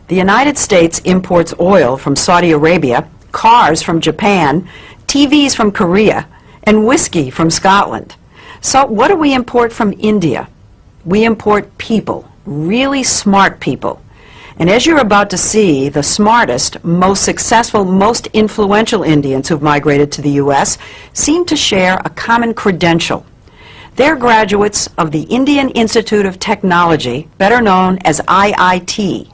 The United States imports oil from Saudi Arabia, cars from Japan, TVs from Korea, and whiskey from Scotland. So what do we import from India? We import people, really smart people. And as you're about to see, the smartest, most successful, most influential Indians who've migrated to the U.S. seem to share a common credential. They're graduates of the Indian Institute of Technology, better known as IIT.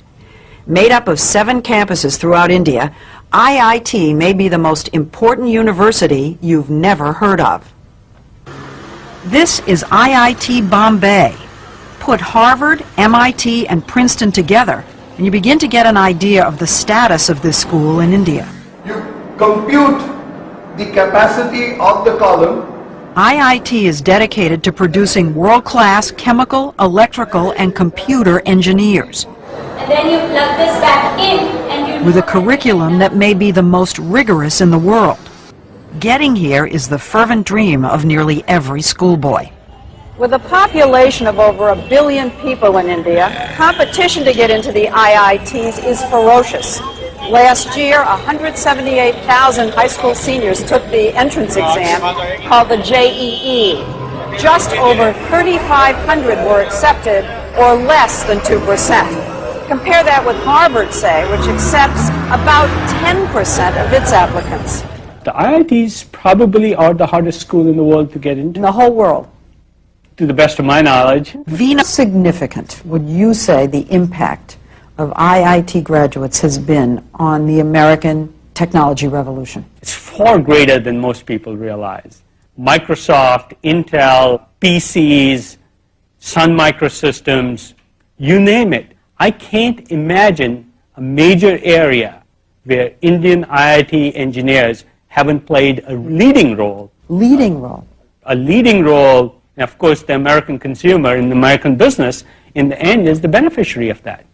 Made up of 7 campuses throughout India, IIT may be the most important university you've never heard of. This is IIT Bombay. Put Harvard, MIT, and Princeton together, and you begin to get an idea of the status of this school in India. You compute the capacity of the column. IIT is dedicated to producing world-class chemical, electrical, and computer engineers. And then you plug this back in and you... With a curriculum that may be the most rigorous in the world. Getting here is the fervent dream of nearly every schoolboy. With a population of over 1 billion people in India, competition to get into the IITs is ferocious. Last year, 178,000 high school seniors took the entrance exam called the JEE. Just over 3,500 were accepted, or less than 2%. Compare that with Harvard, say, which accepts about 10% of its applicants. The IITs probably are the hardest school in the world to get into. In the whole world. To the best of my knowledge. How significant would you say the impact of IIT graduates has been on the American technology revolution? It's far greater than most people realize. Microsoft, Intel, PCs, Sun Microsystems, you name it. I can't imagine a major area where Indian IIT engineers haven't played a leading role. Leading role? A leading role, and of course the American consumer in the American business, in the end, is the beneficiary of that.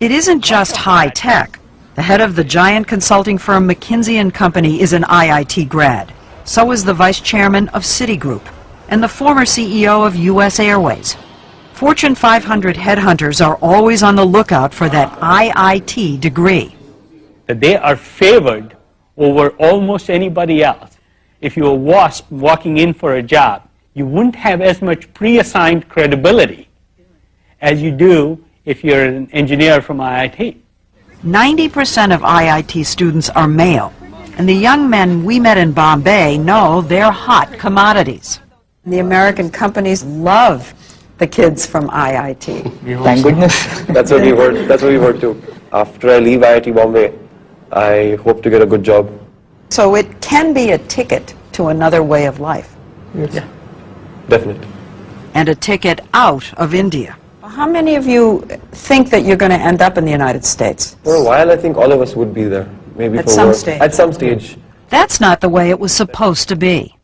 It isn't just high tech. The head of the giant consulting firm McKinsey & Company is an IIT grad. So is the vice chairman of Citigroup and the former CEO of U.S. Airways. Fortune 500 headhunters are always on the lookout for that IIT degree. That they are favored over almost anybody else. If you're a WASP walking in for a job, you wouldn't have as much pre-assigned credibility as you do if you're an engineer from IIT. 90% of IIT students are male, and the young men we met in Bombay know they're hot commodities. The American companies love the kids from IIT. Thank goodness. That's what we heard. That's what we heard too. After I leave IIT Bombay, I hope to get a good job. So it can be a ticket to another way of life. Yes. Yeah, definitely. And a ticket out of India. How many of you think that you're going to end up in the United States? For a while, I think all of us would be there. Maybe at for some work. stage. At some stage. That's not the way it was supposed to be.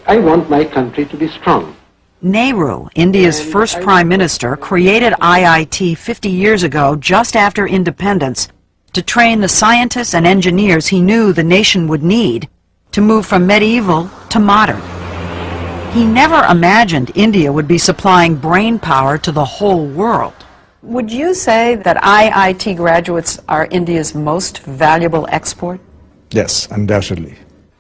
I want my country to be strong. Nehru, India's first prime minister, created IIT 50 years ago, just after independence, to train the scientists and engineers he knew the nation would need to move from medieval to modern. He never imagined India would be supplying brain power to the whole world. Would you say that IIT graduates are India's most valuable export? Yes, undoubtedly.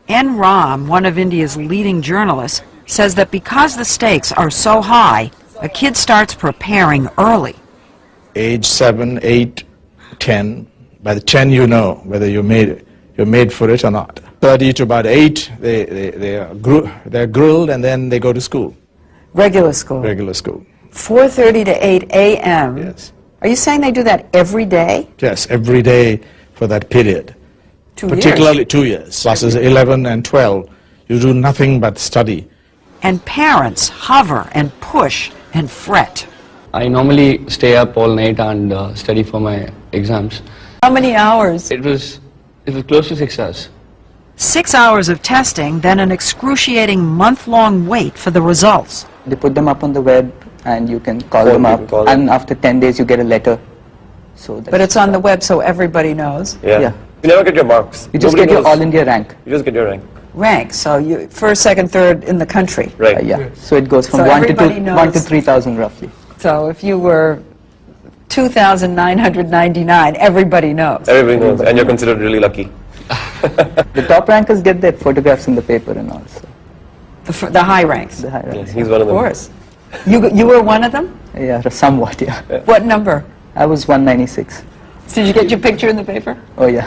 N. Ram, one of India's leading journalists, says that because the stakes are so high, a kid starts preparing early. Age 7, 8, 10. By the 10 you know whether you're made for it or not. 30 to about 8, they're grilled and then they go to school. Regular school? Regular school. 4:30 to 8 a.m.? Yes. Are you saying they do that every day? Yes, every day for that period. 2 years? Particularly 2 years. Classes 11 and 12. You do nothing but study. And parents hover and push and fret. I normally stay up all night and study for my exams. How many hours? It was close to 6 hours. 6 hours of testing, then an excruciating month-long wait for the results. They put them up on the web and you can call them up, and after 10 days you get a letter. So but it's on the web so everybody knows? Yeah. You never get your marks. You just get your All India rank. You just get your rank. Rank, so you first, second, third in the country. Right. Yeah. So it goes from So 1 to everybody knows. 1 to 3,000 roughly. So if you were 2,999. Everybody knows. Everybody knows, and you're considered really lucky. The top rankers get their photographs in the paper and all. So. The high ranks. The high ranks. Yes, he's one of them. Of course. You were one of them? Yeah, somewhat, yeah. What number? I was 196. Did you get your picture in the paper? Oh, yeah.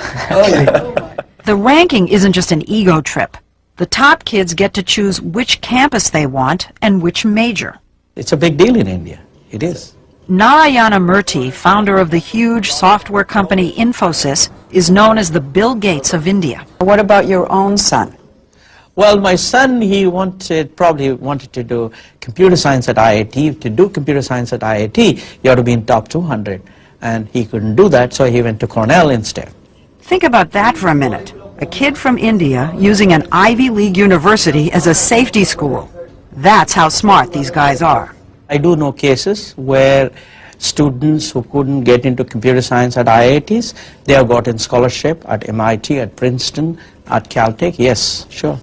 The ranking isn't just an ego trip. The top kids get to choose which campus they want and which major. It's a big deal in India. It is. Narayana Murthy, founder of the huge software company Infosys, is known as the Bill Gates of India. What about your own son? Well, my son, probably wanted to do computer science at IIT. To do computer science at IIT, you have to be in top 200. And he couldn't do that, so he went to Cornell instead. Think about that for a minute. A kid from India using an Ivy League university as a safety school. That's how smart these guys are. I do know cases where students who couldn't get into computer science at IITs, they have gotten scholarship at MIT, at Princeton, at Caltech. Yes, sure.